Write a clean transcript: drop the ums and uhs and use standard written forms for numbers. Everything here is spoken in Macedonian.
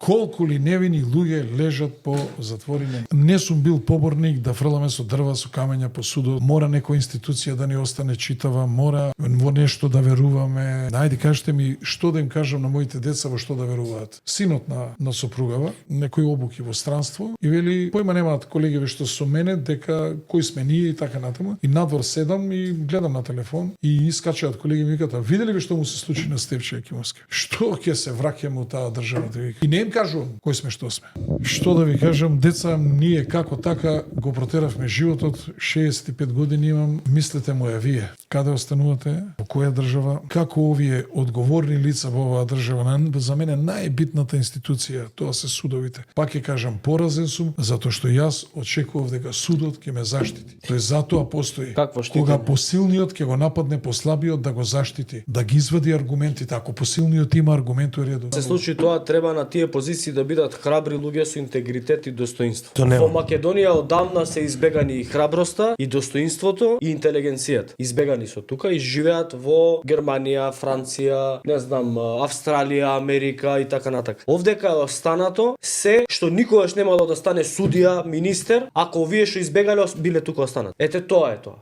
Колку ли невини луѓе лежат по затворени. Не сум бил поборник да фрламе со дрва, со камења по судот. Мора некоја институција да ни остане читава, мора во нешто да веруваме. Ајде кажете ми што да им кажам на моите деца во што да веруваат. Синот на сопругава, некои обуки во странство и вели појма немаат колегиве што со мене дека кои сме ние и така натаму. И надвор седам и гледам на телефон и искачаат колеги ми викаат: "Виделе ли што му се случи на Стефче Екимовски? Што ќе се враќаме во таа држава?" И не им кажувам кои сме, што сме. Што да ви кажам, деца, ние како така го протеравме животот, 65 години имам, мислете му вие. Каде останувате? Во која држава? Како овие одговорни лица во оваа држава? За мене најбитната институција, тоа се судовите. Пак ќе кажам, поразен сум, затоа што јас очекував дека судот ќе ме заштити. Тој затоа постои. Кога посилниот ќе го нападне послабиот да го заштити, да ги извади аргументите, ако посилниот има аргумент у реду. Се случи тоа, треба на тие позиции да бидат храбри луѓе со интегритет и достоинство. Во Македонија одамна се избегани и храброста, и достоинството, и интелигенцијата. Избегани со тука и живеат во Германија, Франција, не знам, Австралија, Америка и така натака. Овдека е останато се што никогаш немало да стане судија, министер, ако овие што избегале биле тука останат. Ете тоа е тоа.